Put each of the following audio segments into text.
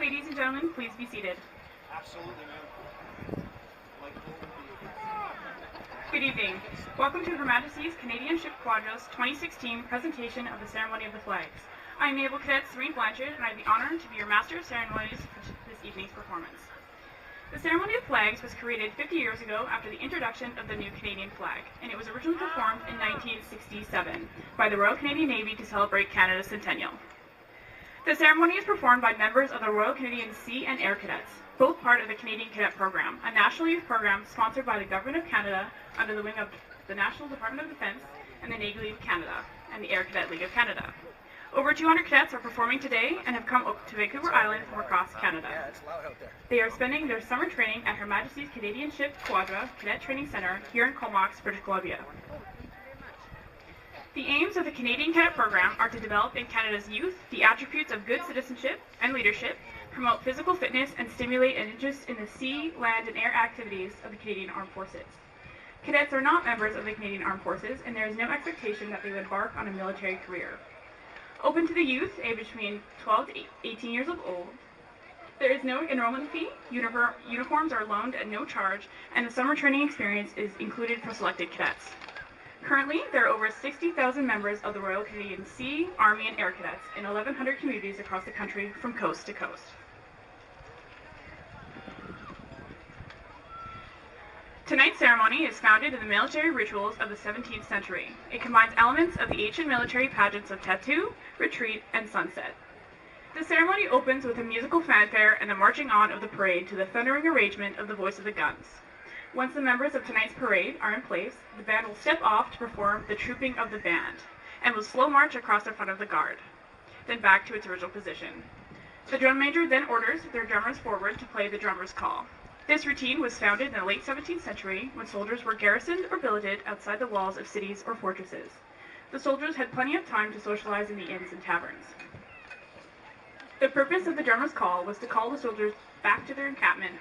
Ladies and gentlemen, please be seated. Absolutely, ma'am. Good evening. Welcome to Her Majesty's Canadian Ship Quadra's 2016 presentation of the Ceremony of the Flags. I am Naval Cadet Serene Blanchard, and I have the honor to be your Master of Ceremonies for this evening's performance. The Ceremony of Flags was created 50 years ago after the introduction of the new Canadian flag, and it was originally performed in 1967 by the Royal Canadian Navy to celebrate Canada's centennial. The ceremony is performed by members of the Royal Canadian Sea and Air Cadets, both part of the Canadian Cadet Program, a national youth program sponsored by the Government of Canada under the wing of the National Department of Defence and the Navy League of Canada and the Air Cadet League of Canada. Over 200 cadets are performing today and have come to Vancouver Island from across Canada. They are spending their summer training at Her Majesty's Canadian Ship Quadra Cadet Training Centre here in Comox, British Columbia. The aims of the Canadian Cadet Program are to develop in Canada's youth the attributes of good citizenship and leadership, promote physical fitness, and stimulate an interest in the sea, land, and air activities of the Canadian Armed Forces. Cadets are not members of the Canadian Armed Forces, and there is no expectation that they would embark on a military career. Open to the youth, aged between 12 to 18 years old. There is no enrollment fee, uniforms are loaned at no charge, and the summer training experience is included for selected cadets. Currently, there are over 60,000 members of the Royal Canadian Sea, Army, and Air Cadets in 1,100 communities across the country from coast to coast. Tonight's ceremony is founded in the military rituals of the 17th century. It combines elements of the ancient military pageants of tattoo, retreat, and sunset. The ceremony opens with a musical fanfare and the marching on of the parade to the thundering arrangement of the voice of the guns. Once the members of tonight's parade are in place, the band will step off to perform the trooping of the band, and will slow march across the front of the guard, then back to its original position. The drum major then orders their drummers forward to play the drummer's call. This routine was founded in the late 17th century when soldiers were garrisoned or billeted outside the walls of cities or fortresses. The soldiers had plenty of time to socialize in the inns and taverns. The purpose of the drummer's call was to call the soldiers back to their encampment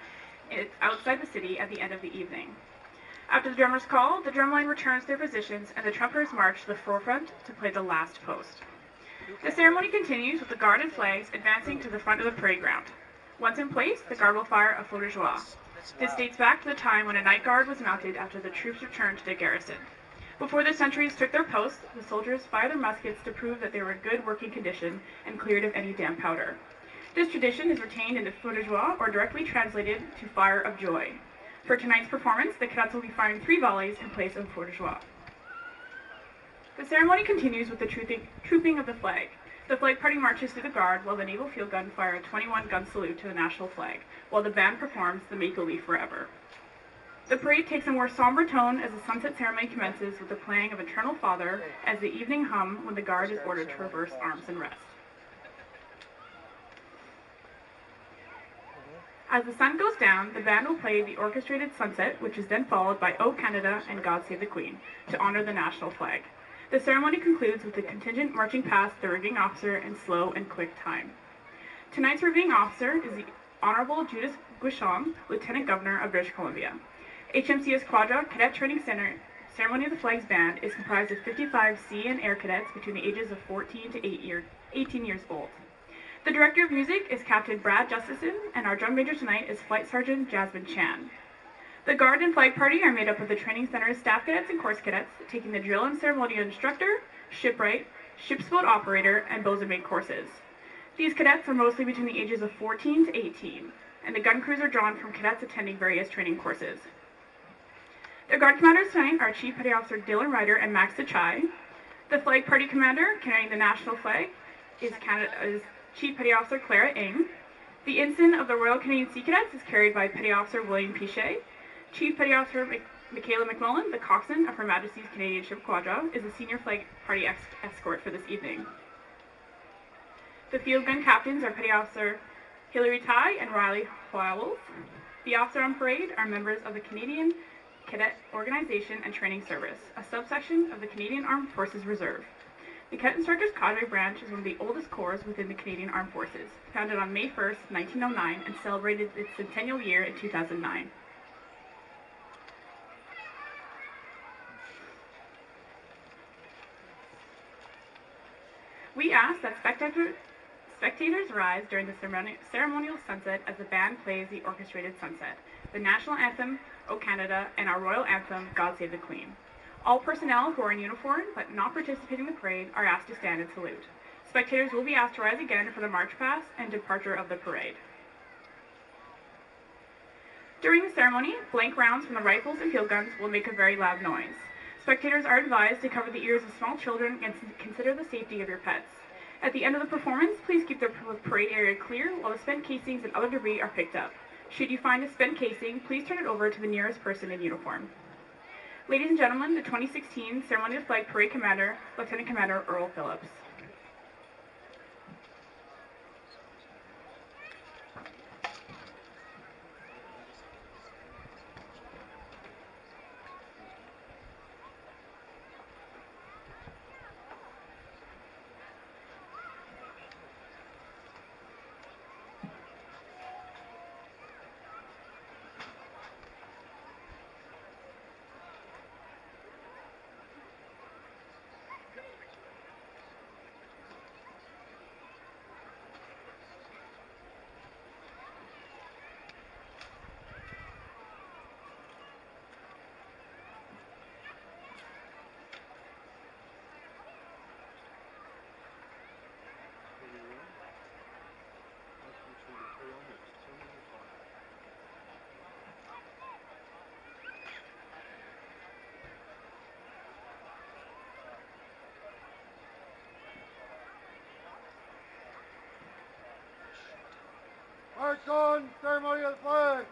outside the city at the end of the evening. After the drummer's call, the drumline returns to their positions and the trumpeters march to the forefront to play the last post. The ceremony continues with the guard and flags advancing to the front of the parade ground. Once in place, the guard will fire a feu de joie. This dates back to the time when a night guard was mounted after the troops returned to their garrison. Before the sentries took their posts, the soldiers fired their muskets to prove that they were in good working condition and cleared of any damp powder. This tradition is retained in the feu de joie, or directly translated to fire of joy. For tonight's performance, the cadets will be firing 3 volleys in place of feu de joie. The ceremony continues with the trooping of the flag. The flag party marches through the guard while the naval field gun fire a 21-gun salute to the national flag, while the band performs the Make a Leaf Forever. The parade takes a more somber tone as the sunset ceremony commences with the playing of Eternal Father as the evening hum when the guard is ordered to reverse arms and rest. As the sun goes down, the band will play the orchestrated Sunset, which is then followed by O Canada and God Save the Queen, to honor the national flag. The ceremony concludes with the contingent marching past the rigging officer in slow and quick time. Tonight's rigging officer is the Honorable Judith Guichon, Lieutenant Governor of British Columbia. HMCS Quadra Cadet Training Center Ceremony of the Flags Band is comprised of 55 Sea and Air Cadets between the ages of 14 to 18 years old. The Director of Music is Captain Brad Justison, and our drum major tonight is Flight Sergeant Jasmine Chan. The Guard and Flag Party are made up of the Training Center's staff cadets and course cadets, taking the drill and ceremonial instructor, shipwright, ship's boat operator, and boatswain courses. These cadets are mostly between the ages of 14 to 18, and the gun crews are drawn from cadets attending various training courses. The Guard commanders tonight are Chief Petty Officer Dylan Ryder and Max Sachai. The Flag Party commander carrying the national flag is Chief Petty Officer Clara Ng. The ensign of the Royal Canadian Sea Cadets is carried by Petty Officer William Pichet. Chief Petty Officer Michaela McMullen, the coxswain of Her Majesty's Canadian Ship Quadra, is the senior flag party escort for this evening. The field gun captains are Petty Officer Hilary Ty and Riley Howells. The officer on parade are members of the Canadian Cadet Organization and Training Service, a subsection of the Canadian Armed Forces Reserve. The Cadet Instructors Cadre branch is one of the oldest corps within the Canadian Armed Forces, founded on May 1st, 1909, and celebrated its centennial year in 2009. We ask that Spectators rise during the ceremonial sunset as the band plays the orchestrated sunset, the national anthem, O Canada, and our royal anthem, God Save the Queen. All personnel who are in uniform but not participating in the parade are asked to stand and salute. Spectators will be asked to rise again for the march past and departure of the parade. During the ceremony, blank rounds from the rifles and field guns will make a very loud noise. Spectators are advised to cover the ears of small children and consider the safety of your pets. At the end of the performance, please keep the parade area clear while the spent casings and other debris are picked up. Should you find a spent casing, please turn it over to the nearest person in uniform. Ladies and gentlemen, the 2016 Ceremonious Flag Parade Commander, Lieutenant Commander Earl Phillips. March on, ceremony of the flags!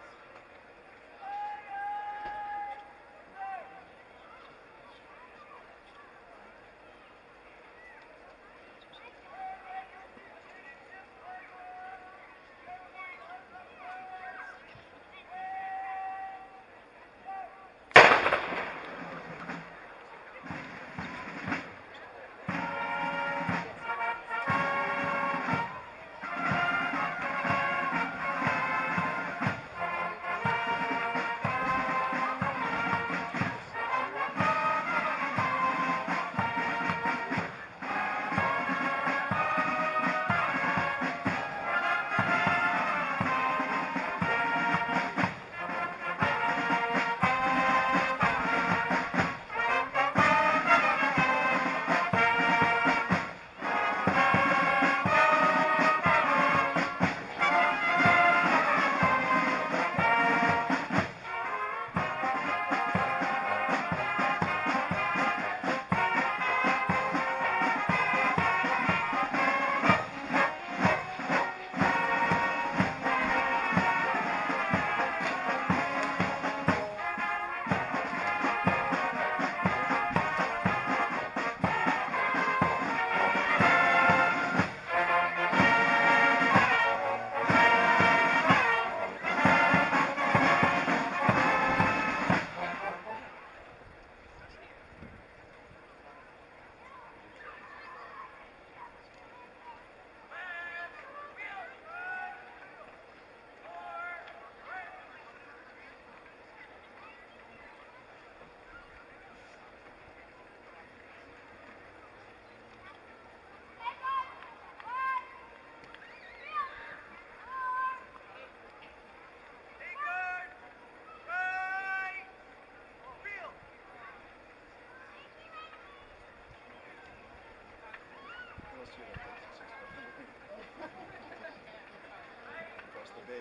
Across the bay.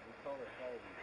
We call her Harvey.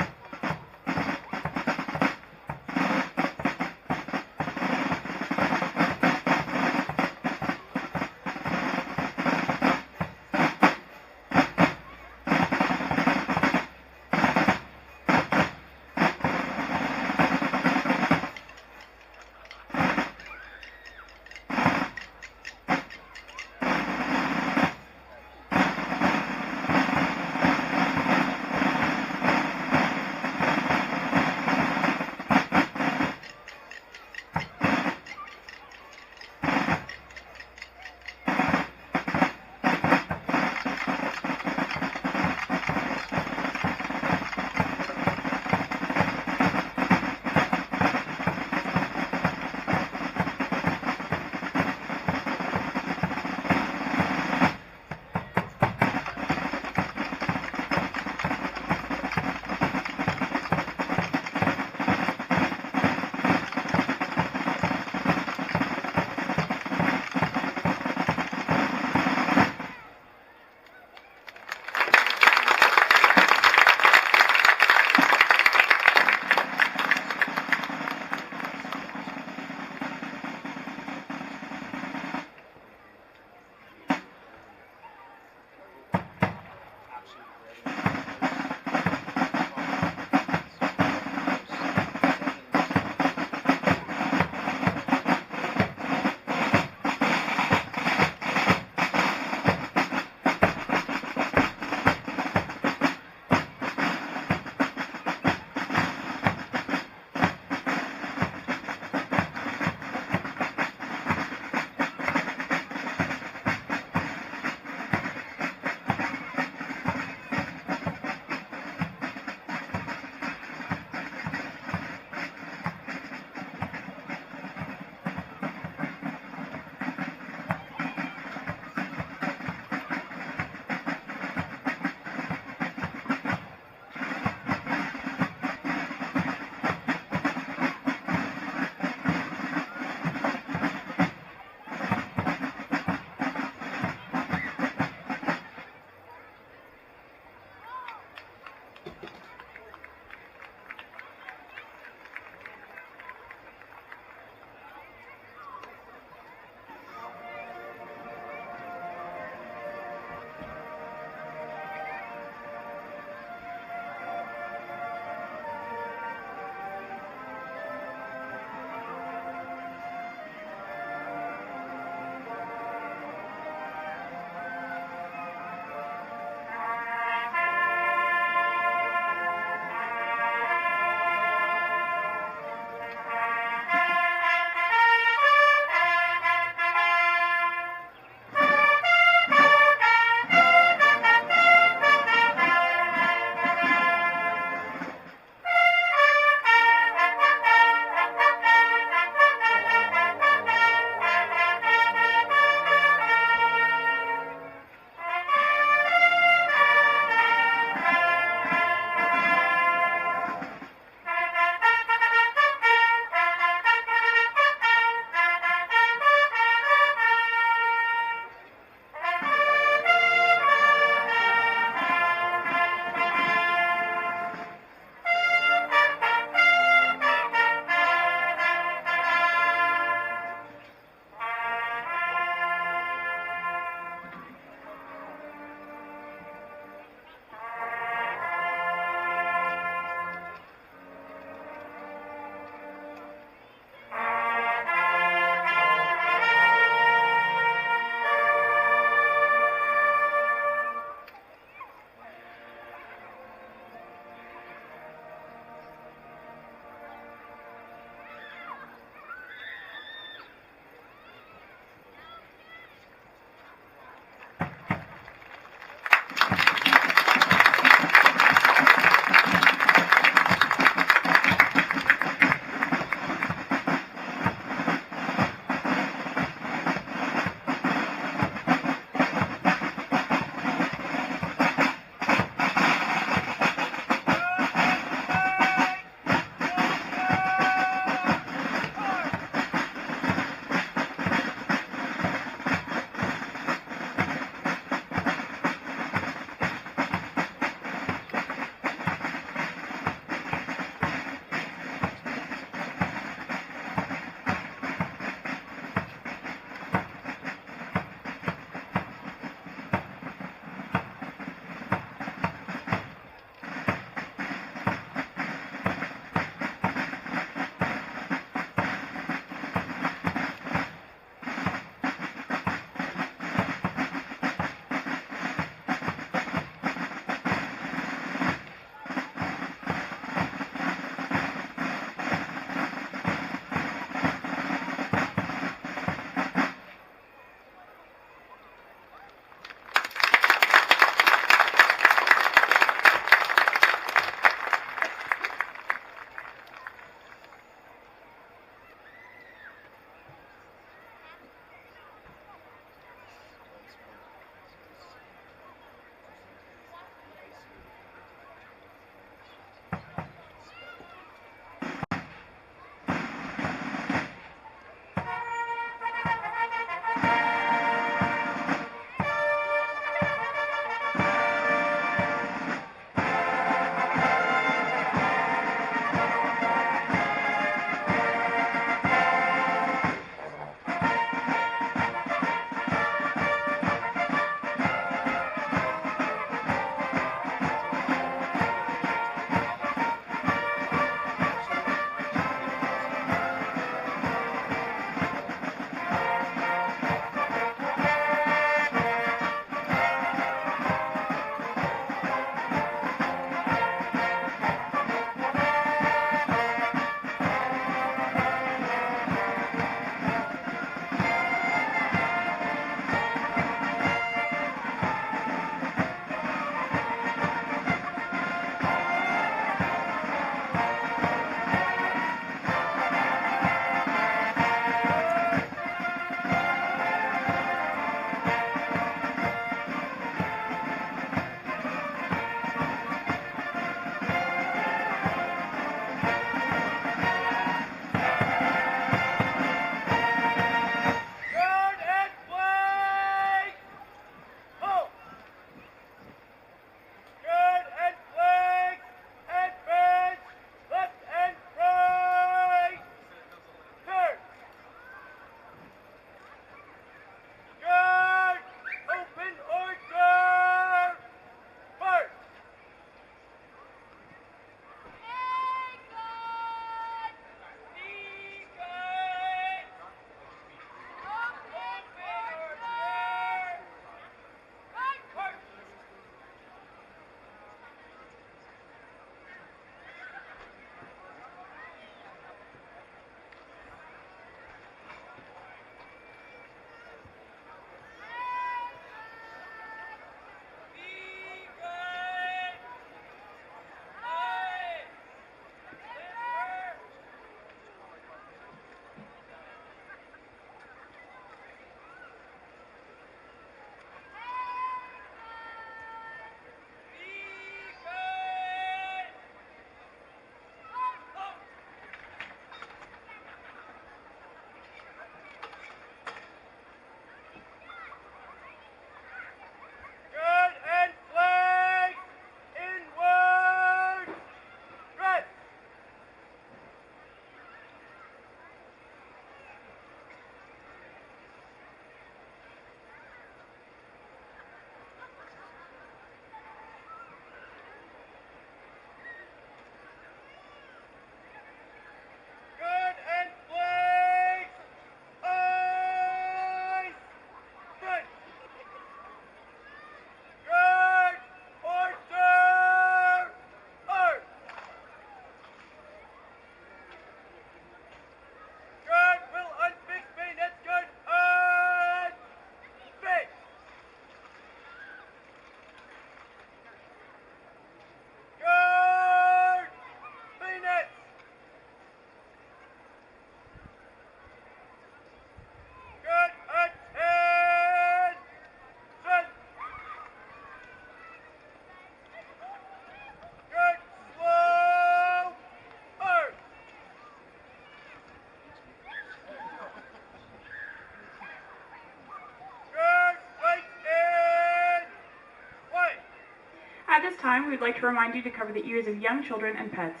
At this time, we would like to remind you to cover the ears of young children and pets.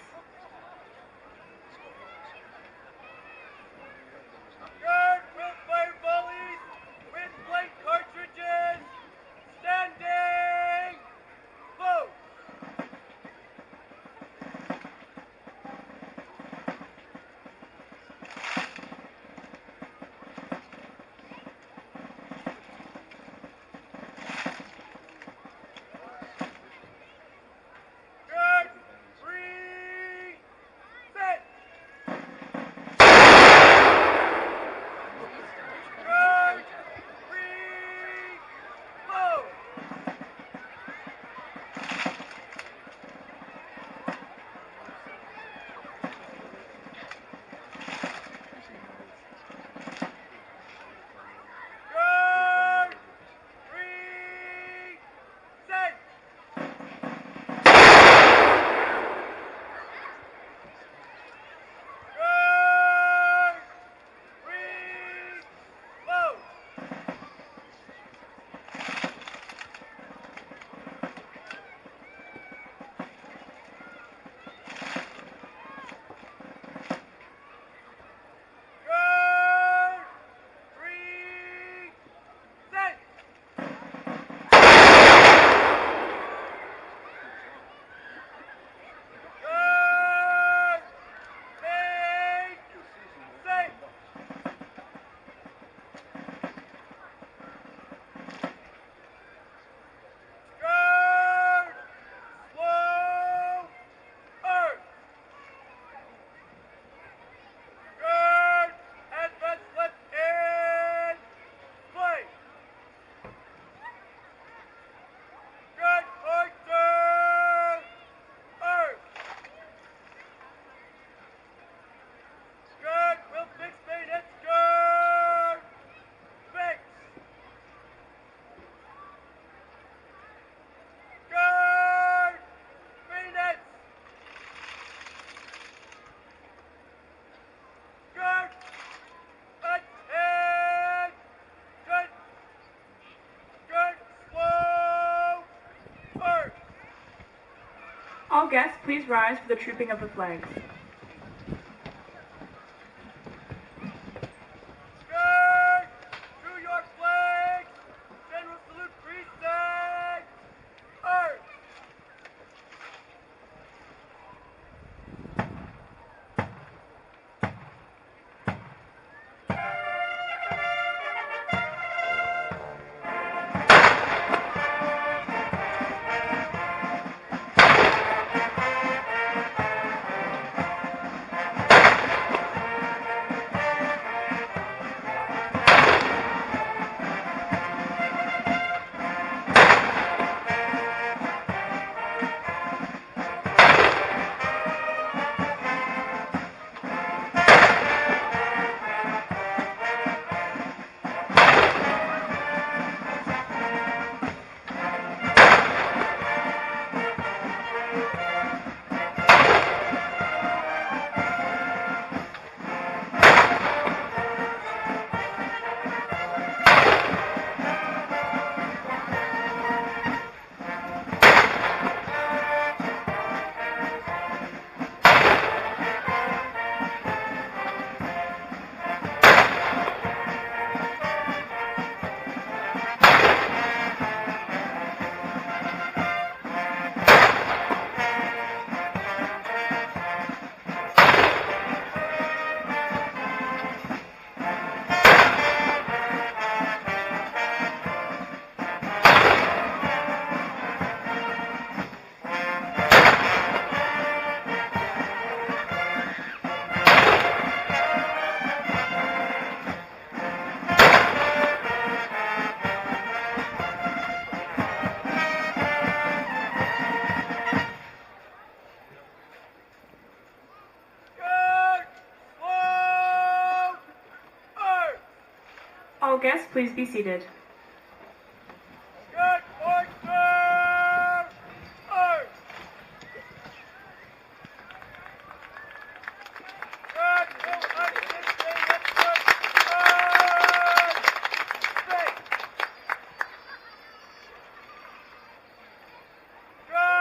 Guard will fire volleys with blank cartridges. Standing. Vote. Guard. Reset. Guard. Reload. Guard. Reset. Guard. Reload. Guard. Reset. Guard. Make safe. Guard. Slow. Earth. Guard. Advance left and play. Guard. Order. Earth. Guard. Will fix bayonets. Guard. Fix. Guard. Bayonets. Guard. Attention. Guard. Slow. Earth. All guests, please rise for the trooping of the flags. Guard. To your flags. General salute precinct. Earth. Guard. Slow. Earth. All guests, please be seated. Guard. Order. Earth. Guard. Will unfix bayonets. Guard. Stay. Guard.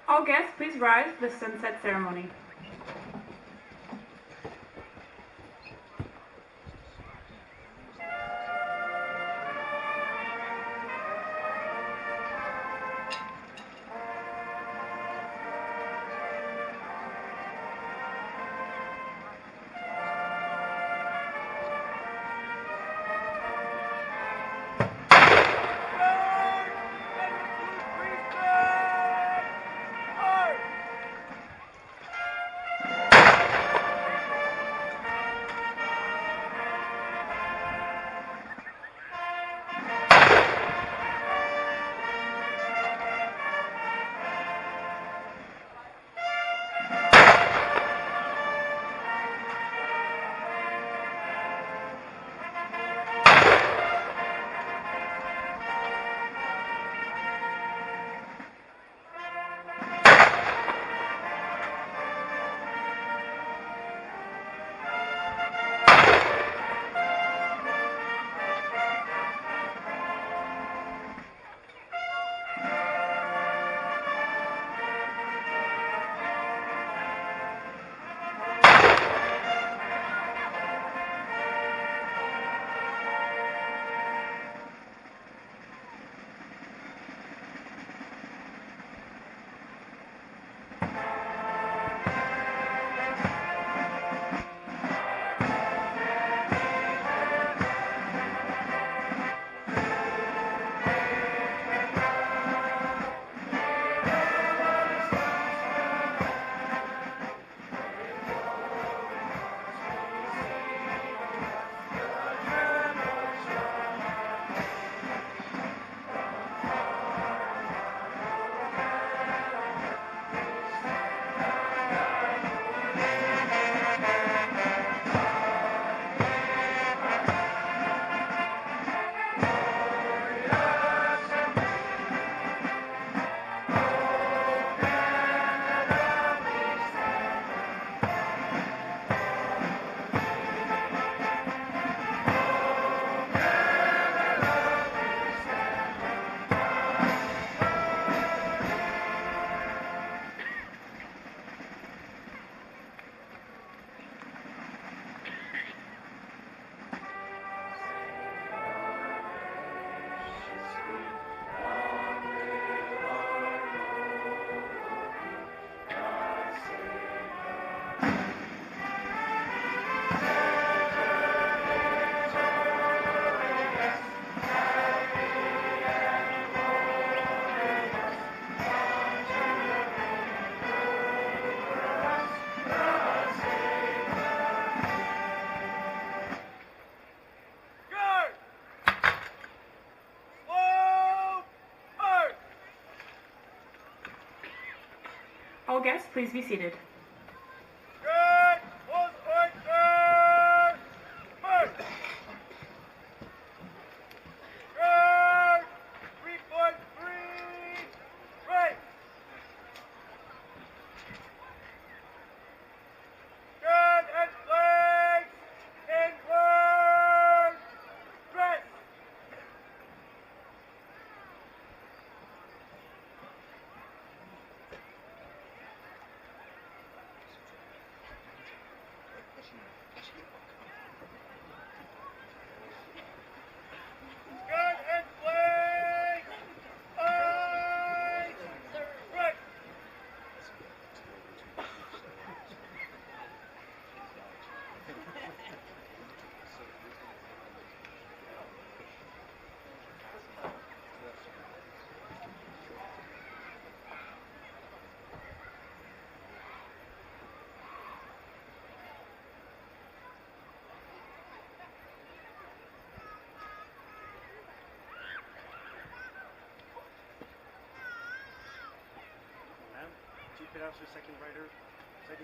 All guests, please rise for the sunset ceremony. All guests, please be seated. Good. Hold order. March. Guard. 3.3. Right. Gun and flags. Inward. Dress. Gun and flag! Eyes! Right! Ma'am, Chief Cadet Officer, second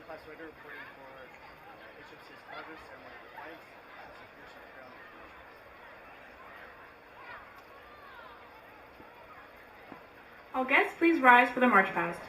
class writer reporting for HMC's progress and compliance. Execution of ground information. All guests, please rise for the march past.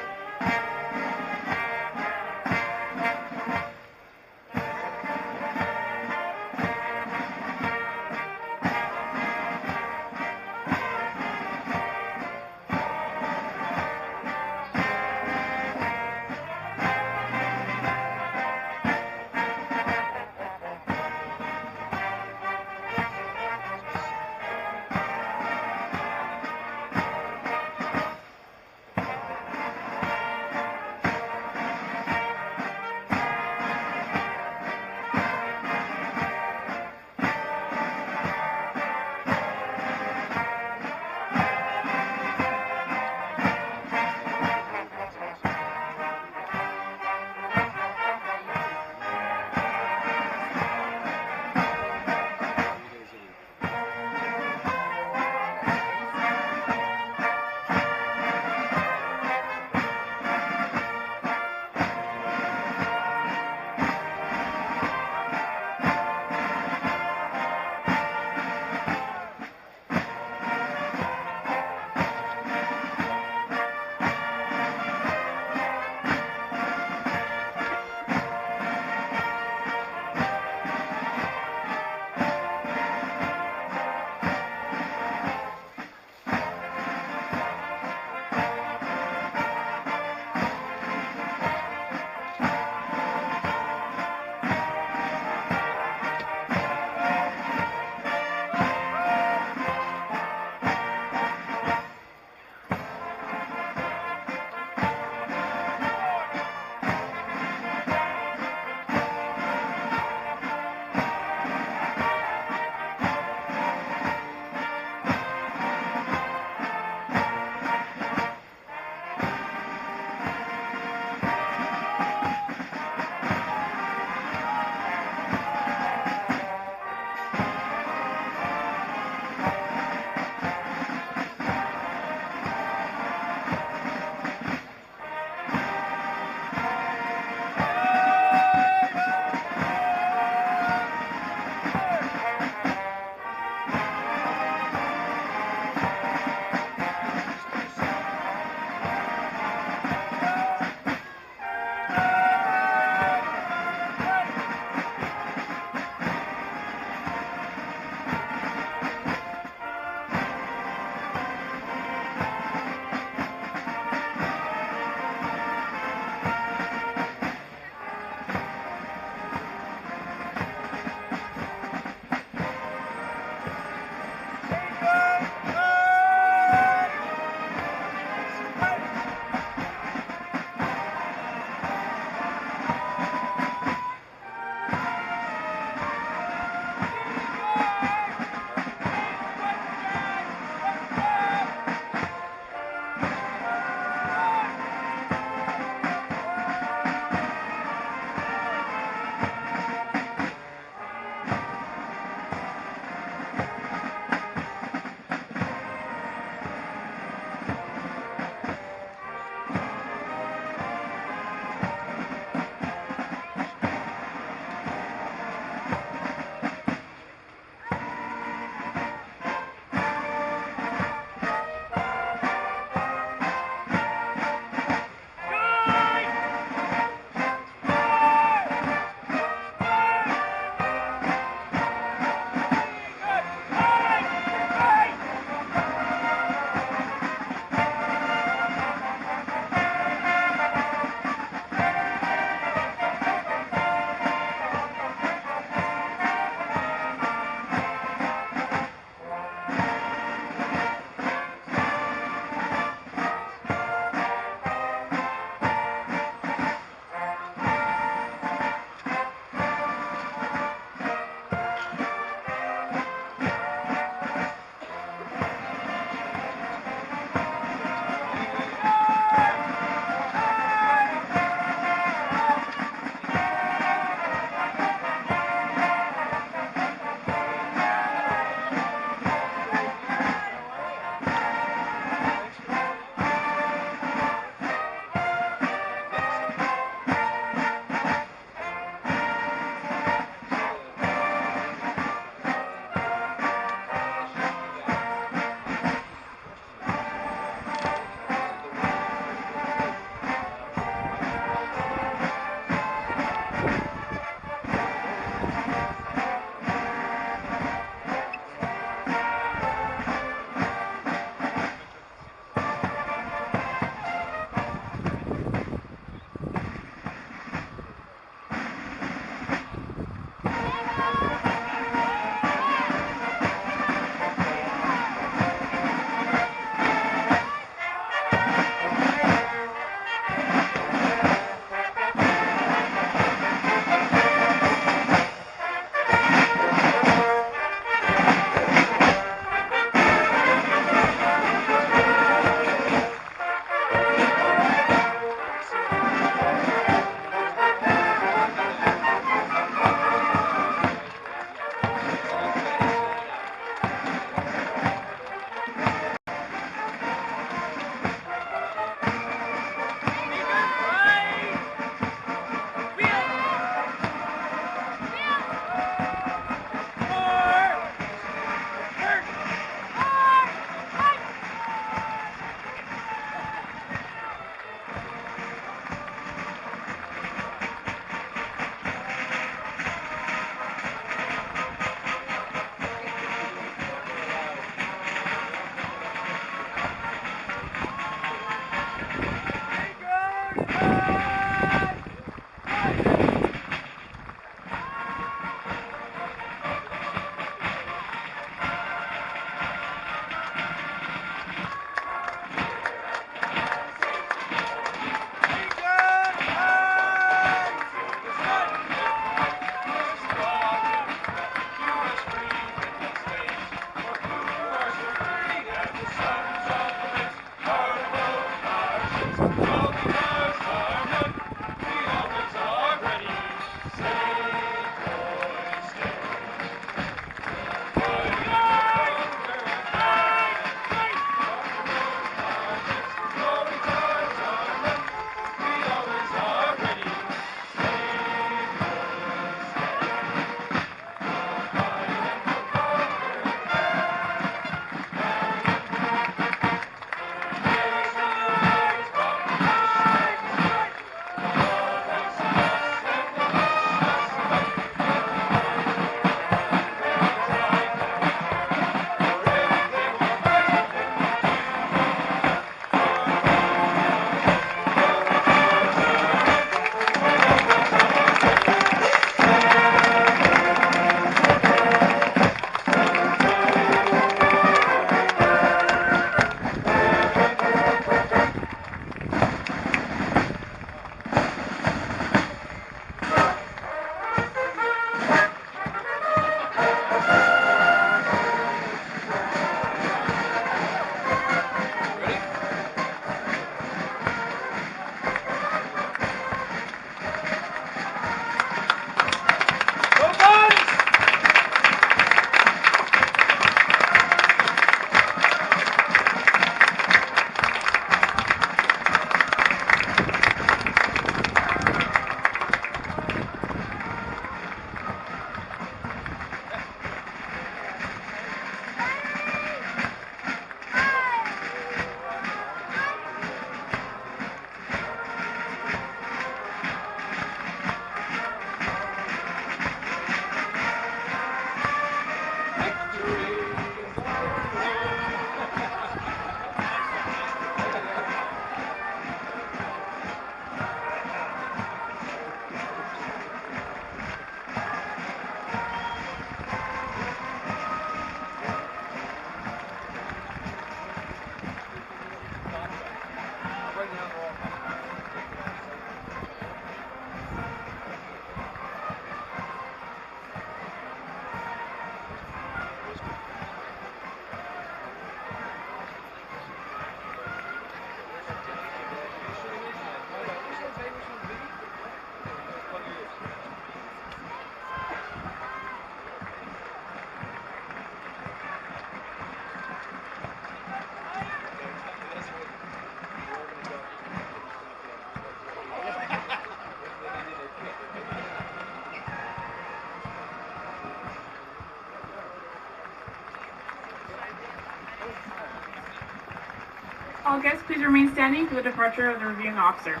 All guests, please remain standing for the departure of the reviewing officer.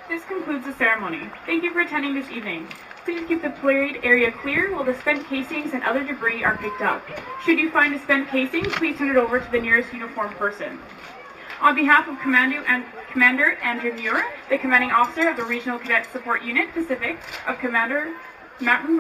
This concludes the ceremony. Thank you for attending this evening. Please keep the parade area clear while the spent casings and other debris are picked up. Should you find a spent casing, please turn it over to the nearest uniformed person. On behalf of Commander Andrew Muir, the commanding officer of the Regional Cadet Support Unit Pacific of Commander Martin